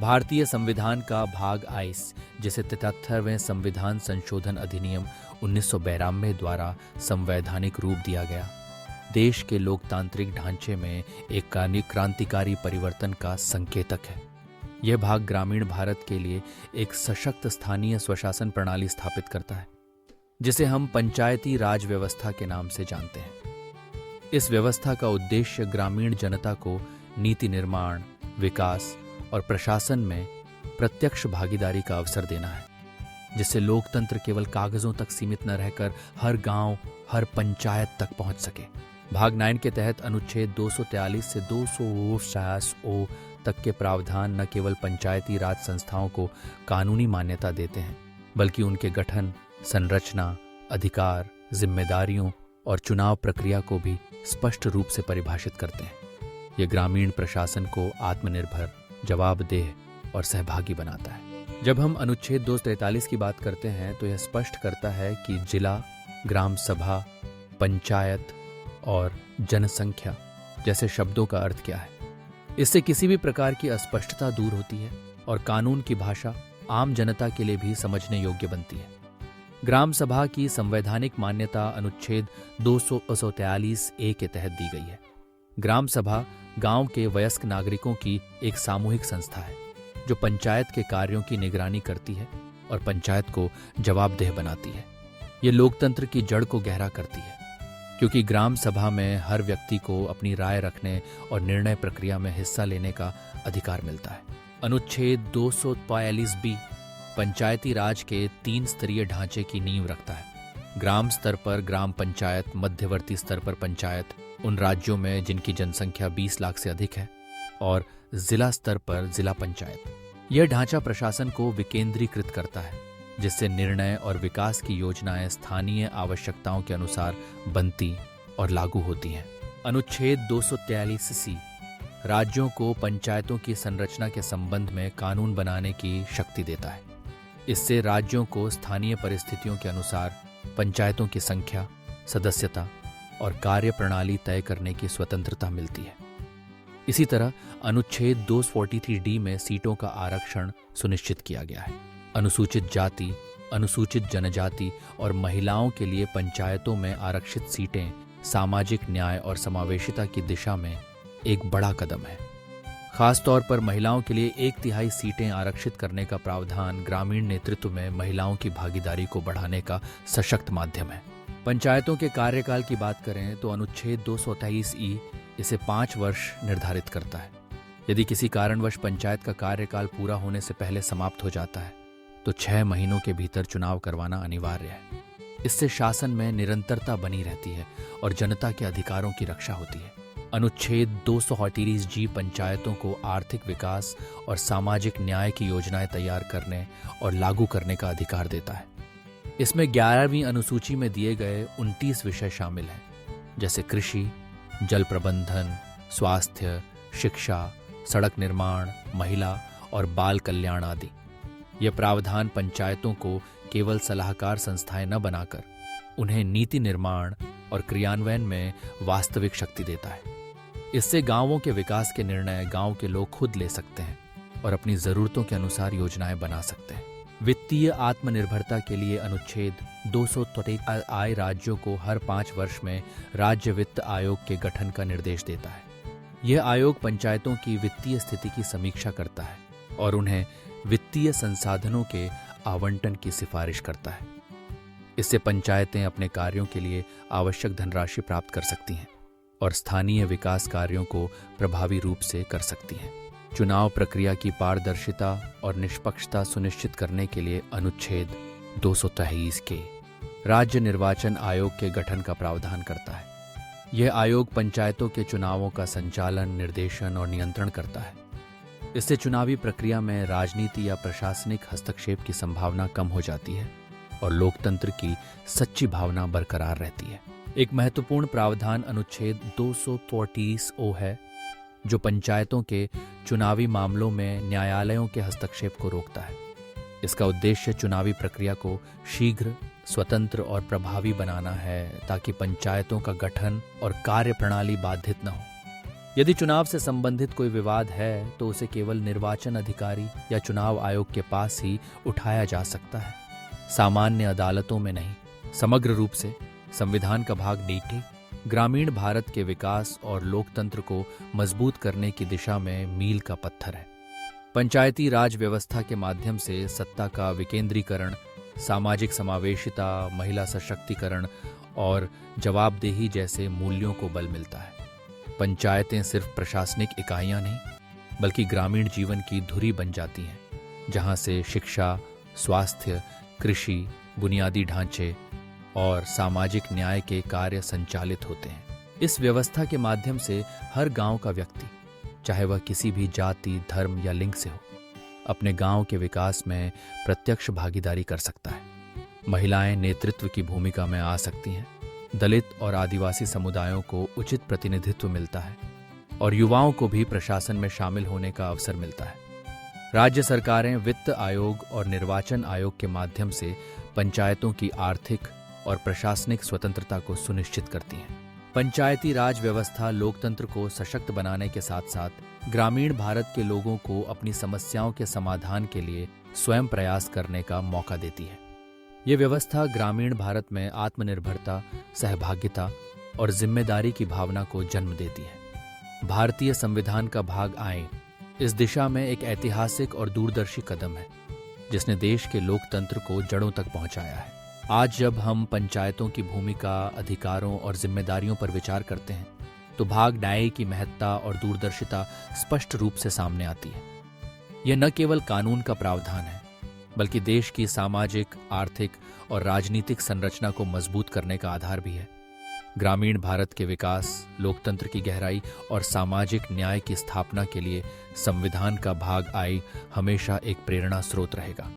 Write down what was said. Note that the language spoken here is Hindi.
भारतीय संविधान का भाग 22, जिसे 73वें संविधान संशोधन अधिनियम 1992 द्वारा संवैधानिक रूप दिया गया, देश के लोकतांत्रिक ढांचे में एक क्रांतिकारी परिवर्तन का संकेतक है। यह भाग ग्रामीण भारत के लिए एक सशक्त स्थानीय स्वशासन प्रणाली स्थापित करता है, जिसे हम पंचायती राज व्यवस्था के नाम से जानते हैं। इस व्यवस्था का उद्देश्य ग्रामीण जनता को नीति निर्माण, विकास और प्रशासन में प्रत्यक्ष भागीदारी का अवसर देना है, जिससे लोकतंत्र केवल कागजों तक सीमित न रहकर हर गांव, हर पंचायत तक पहुंच सके। भाग 9 के तहत अनुच्छेद 243 से 250 ओ तक के प्रावधान न केवल पंचायती राज संस्थाओं को कानूनी मान्यता देते हैं, बल्कि उनके गठन, संरचना, अधिकार, जिम्मेदारियों और चुनाव प्रक्रिया को भी स्पष्ट रूप से परिभाषित करते हैं। ये ग्रामीण प्रशासन को आत्मनिर्भर, जवाबदेह और सहभागी बनाता है। जब हम अनुच्छेद 243 की बात करते हैं तो यह स्पष्ट करता है कि जिला, ग्राम सभा, पंचायत और जनसंख्या जैसे शब्दों का अर्थ क्या है। इससे किसी भी प्रकार की अस्पष्टता दूर होती है और कानून की भाषा आम जनता के लिए भी समझने योग्य बनती है। ग्राम सभा की संवैधानिक मान्यता अनुच्छेद 243 ए के तहत दी गई है। ग्राम सभा गांव के वयस्क नागरिकों की एक सामूहिक संस्था है, जो पंचायत के कार्यों की निगरानी करती है और पंचायत को जवाबदेह बनाती है। ये लोकतंत्र की जड़ को गहरा करती है, क्योंकि ग्राम सभा में हर व्यक्ति को अपनी राय रखने और निर्णय प्रक्रिया में हिस्सा लेने का अधिकार मिलता है। अनुच्छेद 242 बी पंचायती राज के 3 स्तरीय ढांचे की नींव रखता है। ग्राम स्तर पर ग्राम पंचायत, मध्यवर्ती स्तर पर पंचायत उन राज्यों में जिनकी जनसंख्या 20 लाख से अधिक है, और जिला स्तर पर जिला पंचायत। यह ढांचा प्रशासन को विकेंद्रीकृत करता है, जिससे निर्णय और विकास की योजनाएं स्थानीय आवश्यकताओं के अनुसार बनती और लागू होती हैं। अनुच्छेद 243 सी राज्यों को पंचायतों की संरचना के संबंध में कानून बनाने की शक्ति देता है। इससे राज्यों को स्थानीय परिस्थितियों के अनुसार पंचायतों की संख्या, सदस्यता और कार्य प्रणाली तय करने की स्वतंत्रता मिलती है। इसी तरह अनुच्छेद 243 डी में सीटों का आरक्षण सुनिश्चित किया गया है। अनुसूचित जाति, अनुसूचित जनजाति और महिलाओं के लिए पंचायतों में आरक्षित सीटें सामाजिक न्याय और समावेशिता की दिशा में एक बड़ा कदम है। खास तौर पर महिलाओं के लिए 1/3 सीटें आरक्षित करने का प्रावधान ग्रामीण नेतृत्व में महिलाओं की भागीदारी को बढ़ाने का सशक्त माध्यम है। पंचायतों के कार्यकाल की बात करें तो अनुच्छेद 223 ई इसे 5 वर्ष निर्धारित करता है। यदि किसी कारणवश पंचायत का कार्यकाल पूरा होने से पहले समाप्त हो जाता है तो 6 महीनों के भीतर चुनाव करवाना अनिवार्य है। इससे शासन में निरंतरता बनी रहती है और जनता के अधिकारों की रक्षा होती है। अनुच्छेद 238 जी पंचायतों को आर्थिक विकास और सामाजिक न्याय की योजनाएं तैयार करने और लागू करने का अधिकार देता है। इसमें 11वीं अनुसूची में दिए गए 29 विषय शामिल हैं, जैसे कृषि, जल प्रबंधन, स्वास्थ्य, शिक्षा, सड़क निर्माण, महिला और बाल कल्याण आदि। यह प्रावधान पंचायतों को केवल सलाहकार संस्थाएं न बनाकर उन्हें नीति निर्माण और क्रियान्वयन में वास्तविक शक्ति देता है। इससे गांवों के विकास के निर्णय गांव के लोग खुद ले सकते हैं और अपनी जरूरतों के अनुसार योजनाएं बना सकते हैं। वित्तीय आत्मनिर्भरता के लिए अनुच्छेद 243 आय राज्यों को हर 5 वर्ष में राज्य वित्त आयोग के गठन का निर्देश देता है। यह आयोग पंचायतों की वित्तीय स्थिति की समीक्षा करता है और उन्हें वित्तीय संसाधनों के आवंटन की सिफारिश करता है। इससे पंचायतें अपने कार्यों के लिए आवश्यक धनराशि प्राप्त कर सकती हैं और स्थानीय विकास कार्यों को प्रभावी रूप से कर सकती हैं। चुनाव प्रक्रिया की पारदर्शिता और निष्पक्षता सुनिश्चित करने के लिए अनुच्छेद 223 के राज्य निर्वाचन आयोग के गठन का प्रावधान करता है। यह आयोग पंचायतों के चुनावों का संचालन, निर्देशन और नियंत्रण करता है। इससे चुनावी प्रक्रिया में राजनीति या प्रशासनिक हस्तक्षेप की संभावना कम हो जाती है और लोकतंत्र की सच्ची भावना बरकरार रहती है। एक महत्वपूर्ण प्रावधान अनुच्छेद 234 ओ है, जो पंचायतों के चुनावी मामलों में न्यायालयों के हस्तक्षेप को रोकता है। इसका उद्देश्य चुनावी प्रक्रिया को शीघ्र, स्वतंत्र और प्रभावी बनाना है, ताकि पंचायतों का गठन और कार्यप्रणाली बाधित न हो। यदि चुनाव से संबंधित कोई विवाद है तो उसे केवल निर्वाचन अधिकारी या चुनाव आयोग के पास ही उठाया जा सकता है, सामान्य अदालतों में नहीं। समग्र रूप से संविधान का भाग D ग्रामीण भारत के विकास और लोकतंत्र को मजबूत करने की दिशा में मील का पत्थर है। पंचायती राज व्यवस्था के माध्यम से सत्ता का विकेंद्रीकरण, सामाजिक समावेशिता, महिला सशक्तिकरण और जवाबदेही जैसे मूल्यों को बल मिलता है। पंचायतें सिर्फ प्रशासनिक इकाइयां नहीं, बल्कि ग्रामीण जीवन की धुरी बन जाती हैं, जहां से शिक्षा, स्वास्थ्य, कृषि, बुनियादी ढांचे और सामाजिक न्याय के कार्य संचालित होते हैं। इस व्यवस्था के माध्यम से हर गांव का व्यक्ति, चाहे वह किसी भी जाति, धर्म या लिंग से हो, अपने गांव के विकास में प्रत्यक्ष भागीदारी कर सकता है। महिलाएं नेतृत्व की भूमिका में आ सकती हैं, दलित और आदिवासी समुदायों को उचित प्रतिनिधित्व मिलता है और युवाओं को भी प्रशासन में शामिल होने का अवसर मिलता है। राज्य सरकारें वित्त आयोग और निर्वाचन आयोग के माध्यम से पंचायतों की आर्थिक और प्रशासनिक स्वतंत्रता को सुनिश्चित करती हैं। पंचायती राज व्यवस्था लोकतंत्र को सशक्त बनाने के साथ साथ ग्रामीण भारत के लोगों को अपनी समस्याओं के समाधान के लिए स्वयं प्रयास करने का मौका देती है। ये व्यवस्था ग्रामीण भारत में आत्मनिर्भरता, सहभागिता और जिम्मेदारी की भावना को जन्म देती है। भारतीय संविधान का भाग आए इस दिशा में एक ऐतिहासिक और दूरदर्शी कदम है, जिसने देश के लोकतंत्र को जड़ों तक पहुंचाया है। आज जब हम पंचायतों की भूमिका, अधिकारों और जिम्मेदारियों पर विचार करते हैं, तो भाग न्याय की महत्ता और दूरदर्शिता स्पष्ट रूप से सामने आती है। यह न केवल कानून का प्रावधान है, बल्कि देश की सामाजिक, आर्थिक और राजनीतिक संरचना को मजबूत करने का आधार भी है। ग्रामीण भारत के विकास, लोकतंत्र की गहराई और सामाजिक न्याय की स्थापना के लिए संविधान का भाग आई हमेशा एक प्रेरणा स्रोत रहेगा।